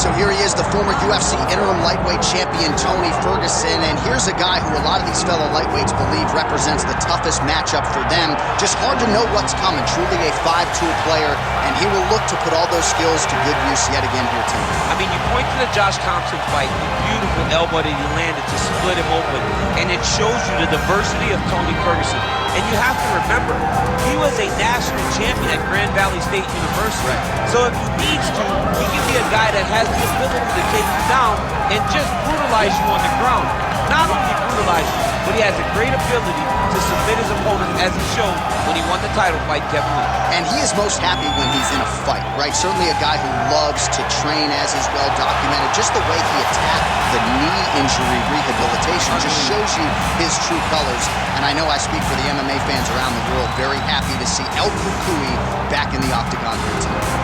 So here he is, the former UFC interim lightweight champion, Tony Ferguson. And here's a guy who a lot of these fellow lightweights believe represents the toughest matchup for them. Just hard to know what's coming. Truly a five-tool player, and he will look to put all those skills to good use yet again here tonight. I mean, you point to the Josh Thompson fight, the beautiful elbow that he landed to split him open, and it shows you the diversity of Tony Ferguson. And you have to remember, he was a national champion at Grand Valley State University. Right. So if he needs to, he can be a guy that has the ability to take you down and just brutalize you on the ground. Not only brutalize you, but he has a great ability to submit his opponent, as he showed when he won the title fight, Kevin Lee. And he is most happy when he's in a fight, right? Certainly a guy who loves to train, as is well documented. Just the way he attacked the knee injury rehabilitation just shows you his true colors. And I know I speak for the MMA fans around the world, very happy to see El Cucuy back in the octagon here tonight.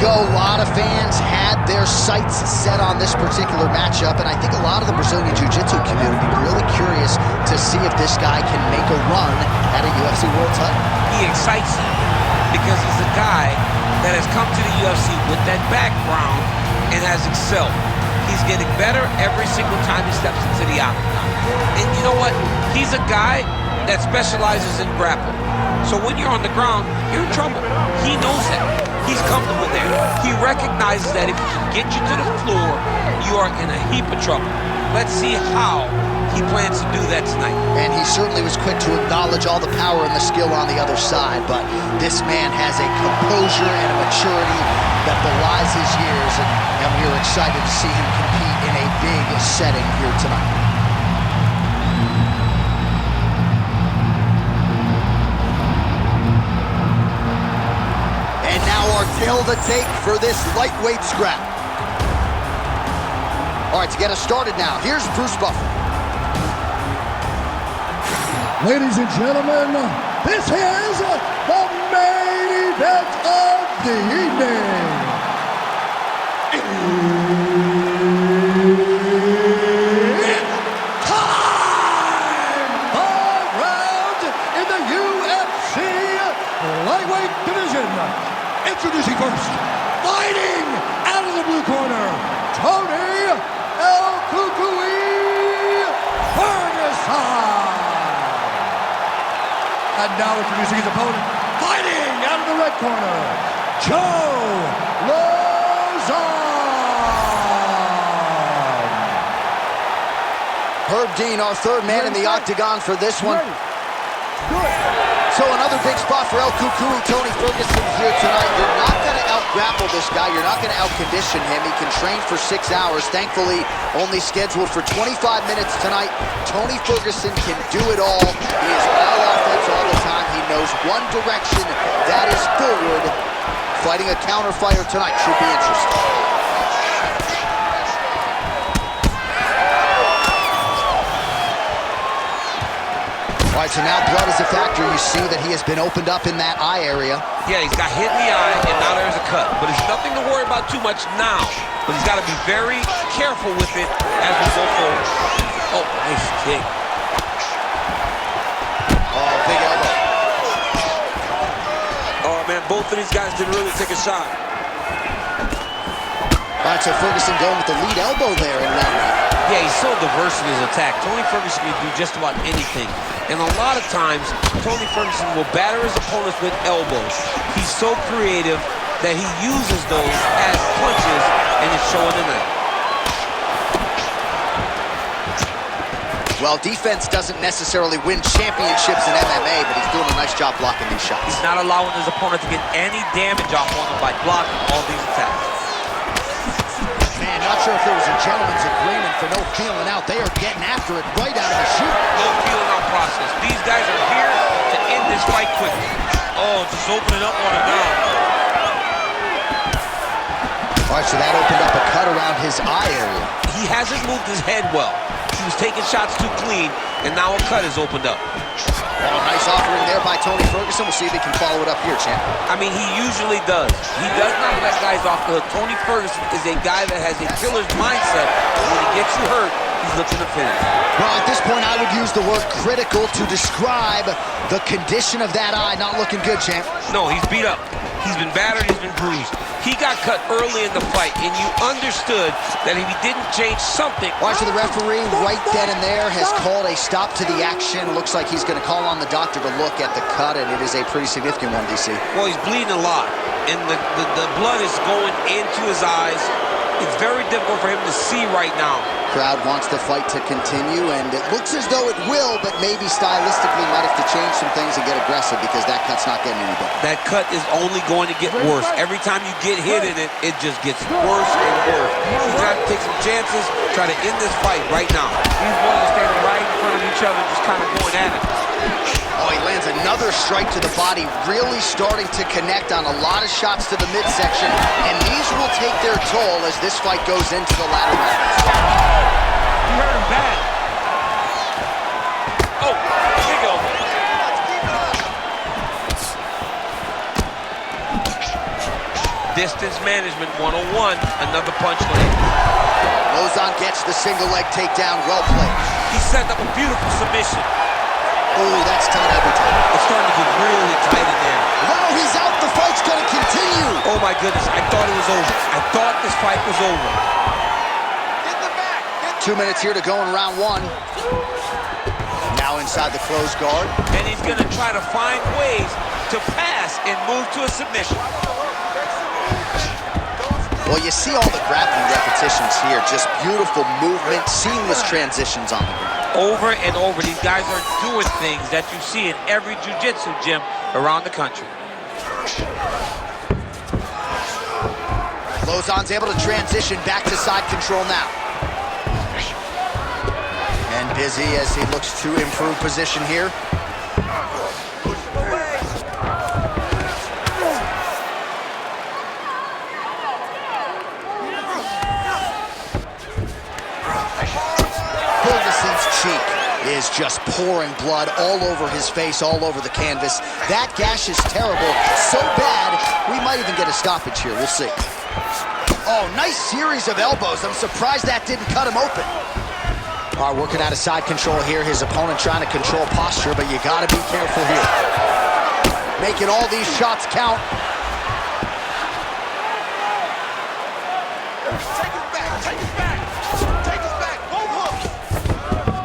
A lot of fans had their sights set on this particular matchup, and I think a lot of the Brazilian Jiu-Jitsu community really curious to see if this guy can make a run at a UFC world title. He excites me because he's a guy that has come to the UFC with that background and has excelled. He's getting better every single time he steps into the octagon. And you know what? He's a guy that specializes in grappling. So when you're on the ground, you're in trouble. He knows that. He's comfortable there. He recognizes that if he can get you to the floor, you are in a heap of trouble. Let's see how he plans to do that tonight. And he certainly was quick to acknowledge all the power and the skill on the other side, but this man has a composure and a maturity that belies his years, and we are excited to see him compete in a big setting here tonight. Tale to take for this lightweight scrap. All right, to get us started now, here's Bruce Buffer. Ladies and gentlemen, this is the main event of the evening. It's time! 5 rounds in the UFC lightweight division. Introducing first, fighting out of the blue corner, Tony El Cucuy Ferguson. And now introducing his opponent, fighting out of the red corner, Joe Lauzon. Herb Dean, our third man in the octagon for this one. So another big spot for El Cucuy, Tony Ferguson here tonight. You're not going to out-grapple this guy. You're not going to out-condition him. He can train for 6 hours. Thankfully, only scheduled for 25 minutes tonight. Tony Ferguson can do it all. He is all offense all the time. He knows one direction, that is forward. Fighting a counter-fighter tonight should be interesting. All right, so now blood is a factor. You see that he has been opened up in that eye area. Yeah, he's got hit in the eye, and now there's a cut. But it's nothing to worry about too much now. But he's got to be very careful with it as we go forward. Oh, nice kick. Oh, big elbow. Oh, man, both of these guys didn't really take a shot. All right, so Ferguson going with the lead elbow there in that one. Yeah, he's so diverse in his attack. Tony Ferguson can do just about anything. And a lot of times, Tony Ferguson will batter his opponents with elbows. He's so creative that he uses those as punches, and it's showing tonight. Well, defense doesn't necessarily win championships in MMA, but he's doing a nice job blocking these shots. He's not allowing his opponent to get any damage off on him by blocking all these attacks. Man, not sure if there was a gentleman's agreement for no feeling out. They are getting after it right out of the chute. No feeling out process. These guys are here to end this fight quickly. Oh, just opening up on it now. All right, All right, so that opened up a cut around his eye area. He hasn't moved his head well. He was taking shots too clean, and now a cut has opened up. Oh, nice offering there by Tony Ferguson. We'll see if he can follow it up here, champ. I mean, he usually does. He does not let guys off the hook. Tony Ferguson is a guy that has a killer's mindset. When he gets you hurt, he's looking to finish. Well, at this point, I would use the word critical to describe the condition of that eye. Not looking good, champ. No, he's beat up. He's been battered, he's been bruised. He got cut early in the fight, and you understood that if he didn't change something... Watch, the referee right then and there has called a stop to the action. Looks like he's going to call on the doctor to look at the cut, and it is a pretty significant one, DC. Well, he's bleeding a lot, and the blood is going into his eyes. It's very difficult for him to see right now. Crowd wants the fight to continue, and it looks as though it will, but maybe stylistically might have to change some things and get aggressive because that cut's not getting any better. That cut is only going to get worse. Every time you get hit in it, it just gets worse and worse. He's got to take some chances, try to end this fight right now. These boys are standing right in front of each other, just kind of going at it. Oh, he lands another strike to the body, really starting to connect on a lot of shots to the midsection, and these will take their toll as this fight goes into the latter rounds. You hurt him bad. Oh, big elbow. Distance management 101, another punch lands. Lauzon gets the single leg takedown, well played. He set up a beautiful submission. Oh, that's tight every time. It's starting to get really tight in there. Wow, he's out. The fight's going to continue. Oh, my goodness. I thought it was over. I thought this fight was over. Get the back. 2 minutes here to go in round one. Now inside the closed guard. And he's going to try to find ways to pass and move to a submission. Well, you see all the grappling repetitions here. Just beautiful movement, seamless transitions on the ground. Over and over, these guys are doing things that you see in every jiu-jitsu gym around the country. Lauzon's able to transition back to side control now. And busy as he looks to improve position here. Cheek is just pouring blood all over his face, all over the canvas. That gash is terrible, so bad, we might even get a stoppage here. We'll see. Oh, nice series of elbows. I'm surprised that didn't cut him open. All right, working out of side control here. His opponent trying to control posture, but you got to be careful here. Making all these shots count.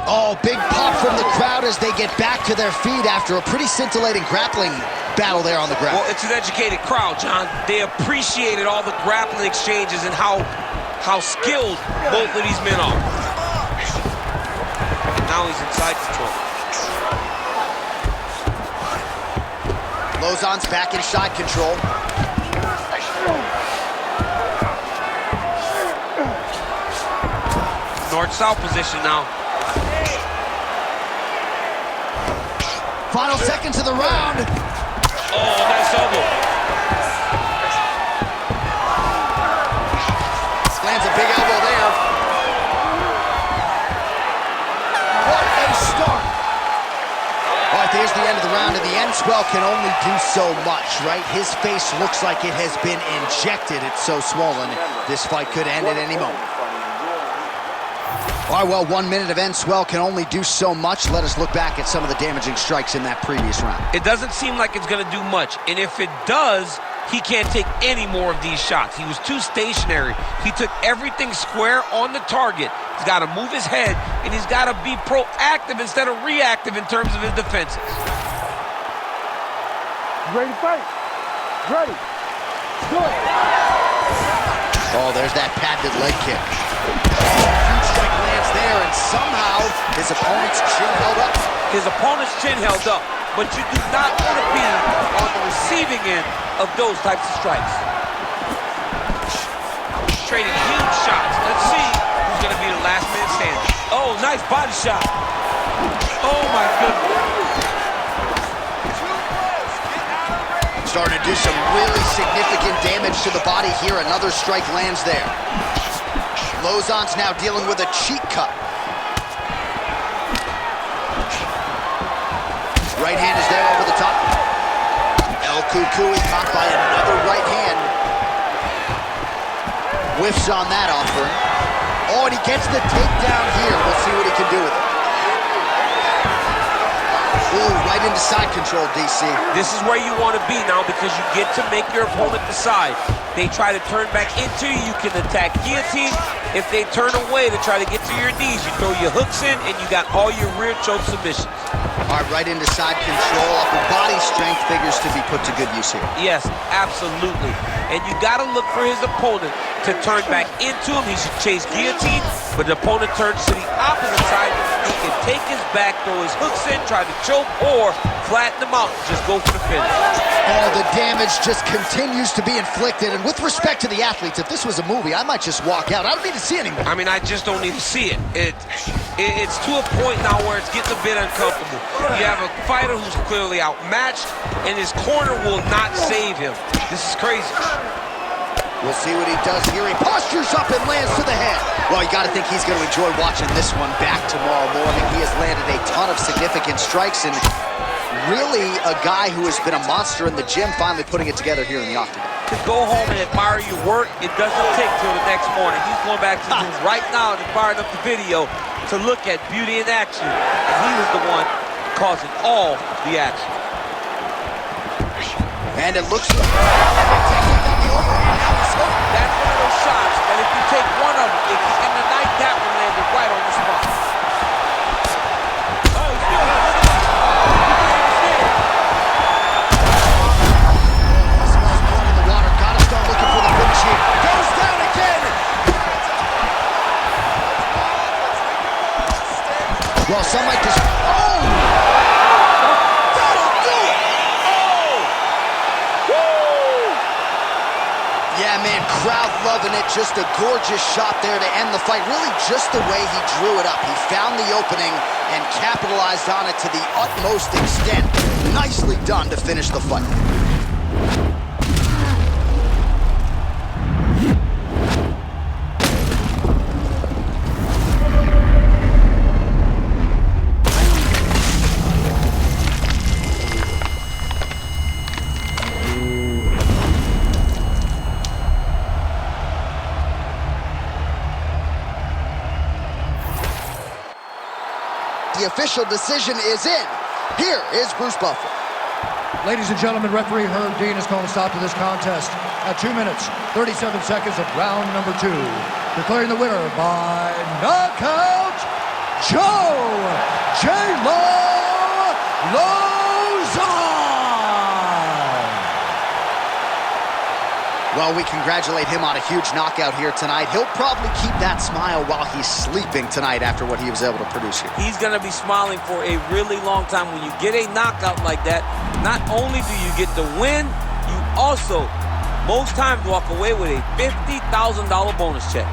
Oh, big pop from the crowd as they get back to their feet after a pretty scintillating grappling battle there on the ground. Well, it's an educated crowd, John. They appreciated all the grappling exchanges and how skilled both of these men are. And now he's in side control. Lauzon's back in side control. North-south position now. Final seconds of the round. Oh, nice elbow. Lands a big elbow there. What a start. All right, there's the end of the round, and the end swell can only do so much, right? His face looks like it has been injected. It's so swollen. This fight could end at any moment. All right, well, 1 minute of end swell can only do so much. Let us look back at some of the damaging strikes in that previous round. It doesn't seem like it's going to do much, and if it does, he can't take any more of these shots. He was too stationary. He took everything square on the target. He's got to move his head, and he's got to be proactive instead of reactive in terms of his defenses. Ready to fight? Ready. Good. Oh, there's that patented leg kick. Huge strike lands there, and somehow his opponent's chin held up. His opponent's chin held up, but you do not want to be on the receiving end of those types of strikes. Trading huge shots. Let's see who's going to be the last man standing. Oh, nice body shot. Oh, my goodness. Starting to do some really significant damage to the body here. Another strike lands there. Lauzon's now dealing with a cheek cut. Right hand is there over the top. El Cucuy caught by another right hand. Whiffs on that offering. Oh, and he gets the takedown here. We'll see what he can do with it. Ooh, right into side control, DC. This is where you want to be now because you get to make your opponent decide. They try to turn back into you, you can attack guillotine. If they turn away to try to get to your knees, you throw your hooks in and you got all your rear choke submissions. All right, right into side control. Upper body strength figures to be put to good use here. Yes, absolutely. And you got to look for his opponent to turn back into him. He should chase guillotine, but the opponent turns to the opposite side. He can take his back, throw his hooks in, try to choke, or flatten him out and just go for the finish. Oh, the damage just continues to be inflicted. And with respect to the athletes, if this was a movie, I might just walk out. I don't need to see anymore. I mean, I just don't need to see it. It's to a point now where it's getting a bit uncomfortable. You have a fighter who's clearly outmatched, and his corner will not save him. This is crazy. We'll see what he does here. He postures up and lands to the head. Well, you got to think he's going to enjoy watching this one back tomorrow morning. He has landed a ton of significant strikes, and really a guy who has been a monster in the gym finally putting it together here in the octagon. To go home and admire your work, it doesn't take till the next morning. He's going back to the room right now and firing up the video to look at beauty in action. And he was the one causing all the action. And it looks like that's one of those shots that if you take one of them, if you end the night, that one landed right on the spot. Oh, he's still in the water. Gotta start looking for the finish here. Goes down again. Well, some might just. Oh! That'll do it! Oh! Woo! Yeah, man, crowd loving it. Just a gorgeous shot there to end the fight. Really just the way he drew it up. He found the opening and capitalized on it to the utmost extent. Nicely done to finish the fight. The official decision is in. Here is Bruce Buffer. Ladies and gentlemen, referee Herb Dean is calling a stop to this contest at 2 minutes, 37 seconds of round number 2. Declaring the winner by knockout, Joe J-Lo Lauzon. Well, we congratulate him on a huge knockout here tonight. He'll probably keep that smile while he's sleeping tonight after what he was able to produce here. He's going to be smiling for a really long time. When you get a knockout like that, not only do you get the win, you also, most times, walk away with a $50,000 bonus check.